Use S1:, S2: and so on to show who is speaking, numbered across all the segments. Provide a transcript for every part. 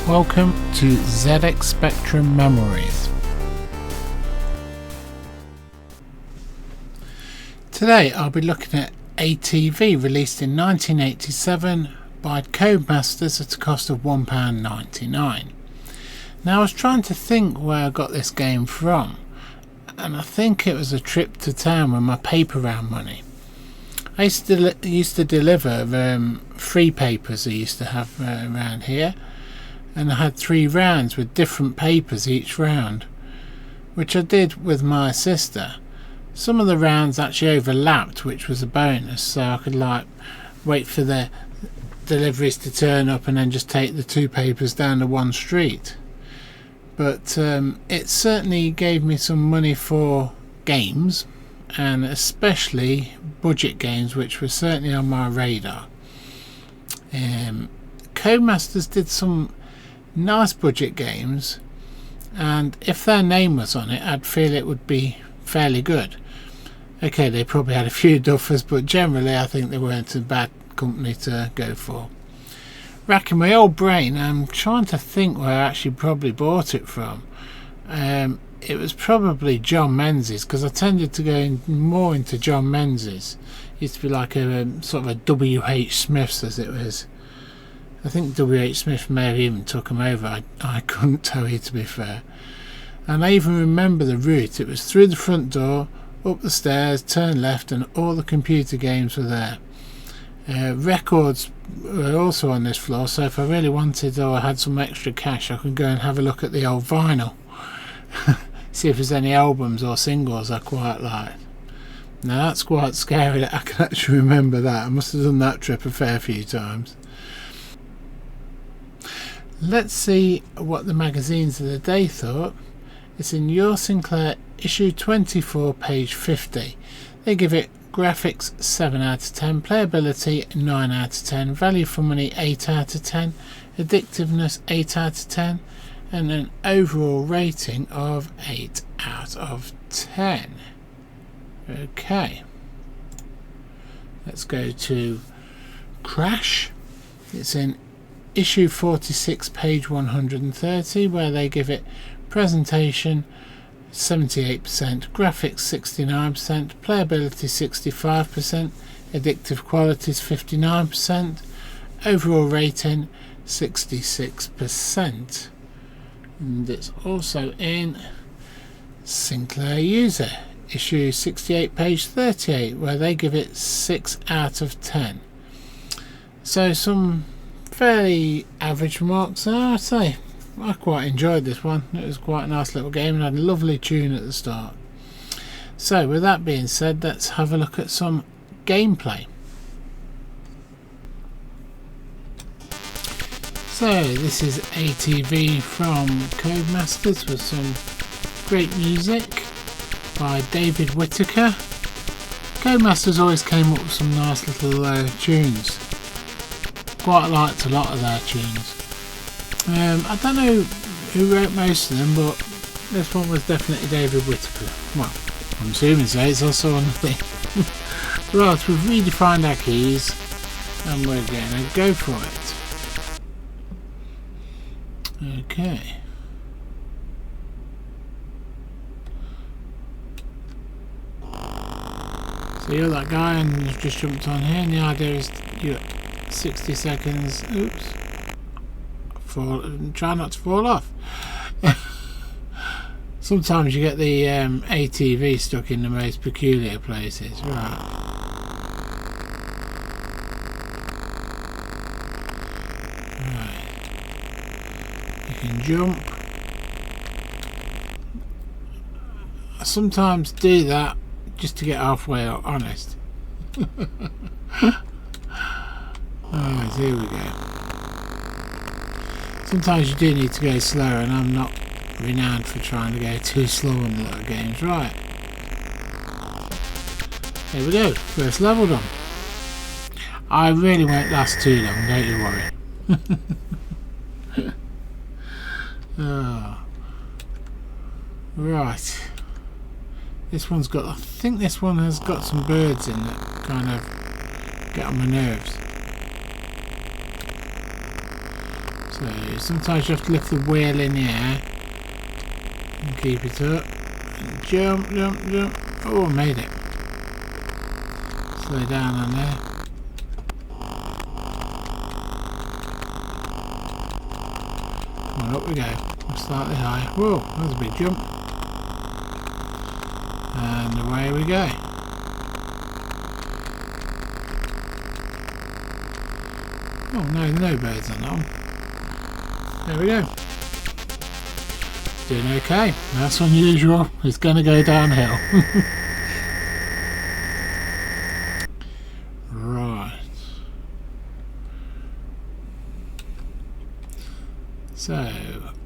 S1: Welcome to ZX Spectrum Memories. Today I'll be looking at ATV, released in 1987 by Coadmasters at a cost of £1.99. Now I was trying to think where I got this game from, and I think it was a trip to town with my paper round money. I used to deliver free papers I used to have around here, and I had 3 rounds with different papers each round, which I did with my sister. Some of the rounds actually overlapped, which was a bonus, so I could wait for the deliveries to turn up and then just take the 2 papers down to one street. But it certainly gave me some money for games, and especially budget games, which were certainly on my radar. Coadmasters did some nice budget games, and if their name was on it, I'd feel it would be fairly good. Okay, they probably had a few duffers, but generally I think they weren't a bad company to go for. Racking my old brain, I'm trying to think where I actually probably bought it from. It was probably John Menzies, because I tended to go more into John Menzies. It used to be like a sort of a W.H. Smith's, as it was. I think W.H. Smith may have even took them over. I couldn't tell you, to be fair. And I even remember the route. It was through the front door, up the stairs, turn left, and all the computer games were there. Records were also on this floor, so if I really wanted, or I had some extra cash, I could go and have a look at the old vinyl. See if there's any albums or singles I quite like. Now that's quite scary that I can actually remember that. I must have done that trip a fair few times. Let's see what the magazines of the day thought. It's in Your Sinclair, issue 24, page 50. They give it graphics 7 out of 10, playability 9 out of 10, value for money 8 out of 10, addictiveness 8 out of 10, and an overall rating of 8 out of 10. Okay, let's go to Crash. It's in issue 46, page 130, where they give it presentation 78%, graphics 69%, playability 65%, addictive qualities 59%, overall rating 66%. And it's also in Sinclair User, issue 68, page 38, where they give it 6 out of 10. So some fairly average marks, I'd say. I quite enjoyed this one. It was quite a nice little game and had a lovely tune at the start. So with that being said, let's have a look at some gameplay. So this is ATV from Coadmasters with some great music by David Whittaker. Coadmasters always came up with some nice little tunes. Quite liked a lot of their tunes. I don't know who wrote most of them, but this one was definitely David Whittaker. Well, I'm assuming so. It's also on the thing. Right, we've redefined our keys and we're going to go for it. Okay. So you're that guy and you've just jumped on here, and the idea is you're 60 seconds. Oops. Try not to fall off. Sometimes you get the ATV stuck in the most peculiar places. Right. You can jump. I sometimes do that just to get halfway up, honest. Alright, here we go. Sometimes you do need to go slower, and I'm not renowned for trying to go too slow in the little games. Right, there we go, first level done. I really won't last too long, don't you worry. Oh. Right, this one's got, I think this one has got some birds in that kind of get on my nerves. So sometimes you have to lift the wheel in the air and keep it up. And jump, jump, jump. Oh, I made it. Slow down on there. Come on, up we go. Slightly higher. Whoa, that was a big jump. And away we go. Oh no birds on that one. There we go. Doing okay. That's unusual. It's going to go downhill. Right. So,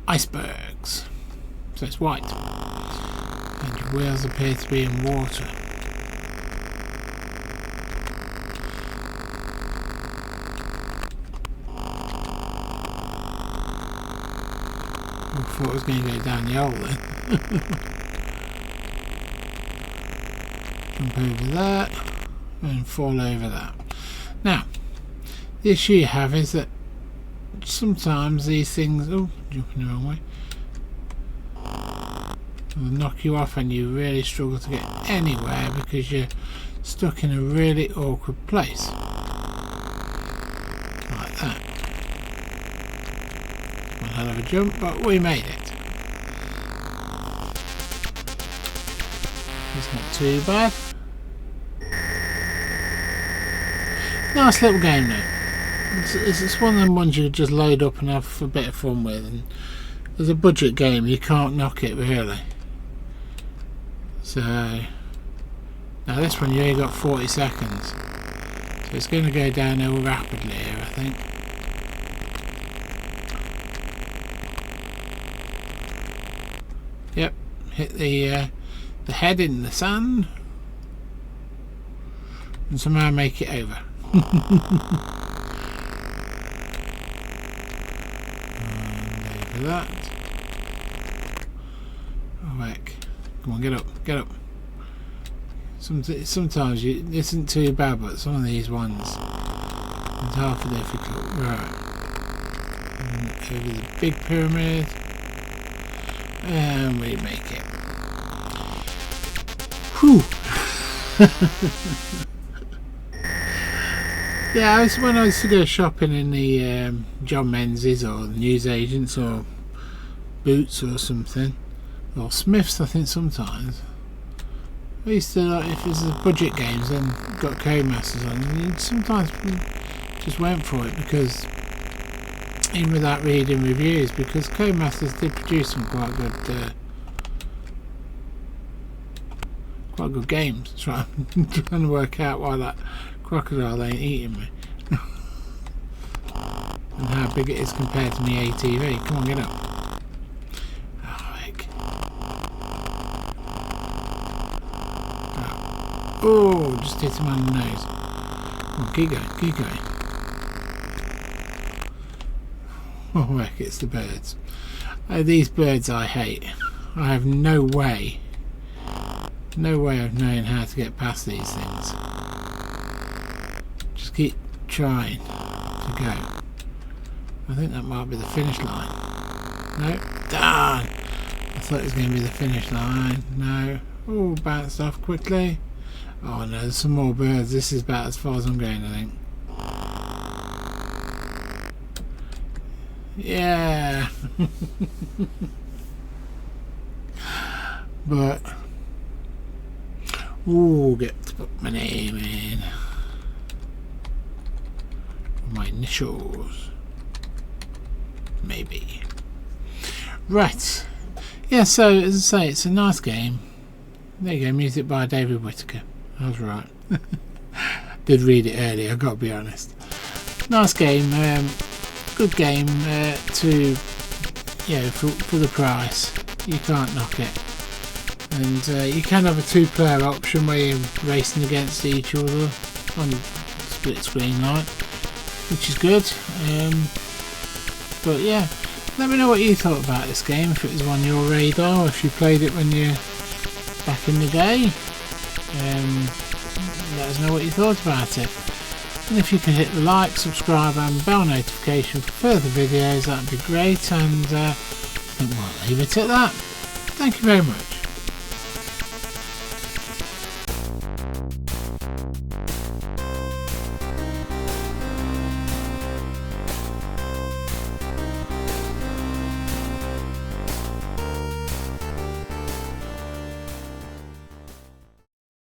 S1: icebergs. So it's white. And your wheels appear to be in water. I thought it was going to go down the hole then. Jump over that and fall over that. Now, the issue you have is that sometimes these things, oh, jumping the wrong way, will knock you off and you really struggle to get anywhere because you're stuck in a really awkward place. Like that. One hell of a jump, but we made it. It's not too bad. Nice little game though. It's one of them ones you just load up and have a bit of fun with, and as a budget game you can't knock it really. So now this one you only got 40 seconds, so it's going to go downhill rapidly here, I think. Yep, hit the head in the sand and somehow make it over. And over that. Oh heck. Come on, get up, get up. Sometimes it isn't too bad, but some of these ones it's half difficult. Right. And over the big pyramid. And we make it. Whew. Yeah, when I used to go shopping in the John Menzies or the newsagents or Boots or something, or Smiths I think sometimes, I used to, like, if this is budget games then got Coadmasters on, and sometimes just went for it, because even without reading reviews, because Coadmasters did produce some quite good games. Trying to work out why that crocodile ain't eating me and how big it is compared to my ATV. Come on, get up. Oh heck. Oh, just hit him on the nose. Oh, keep going, keep going. Oh heck, it's the birds. These birds I hate. I have no way of knowing how to get past these things. Just keep trying to go. I think that might be the finish line. No, darn! I thought it was going to be the finish line. No. Oh, bounced off quickly. Oh no, there's some more birds. This is about as far as I'm going, I think. Yeah. But ooh, get to put my name in. My initials. Maybe. Right. Yeah, so as I say, it's a nice game. There you go, music by David Whittaker. I was right. Did read it earlier, I've got to be honest. Nice game. Good game to, yeah, for the price. You can't knock it. And you can have a two-player option where you're racing against each other on split screen like, which is good. But yeah, let me know what you thought about this game, if it was on your radar, or if you played it when you're back in the day. Let us know what you thought about it. And if you could hit the like, subscribe and bell notification for further videos, that would be great. And I think we'll leave it at that. Thank you very much.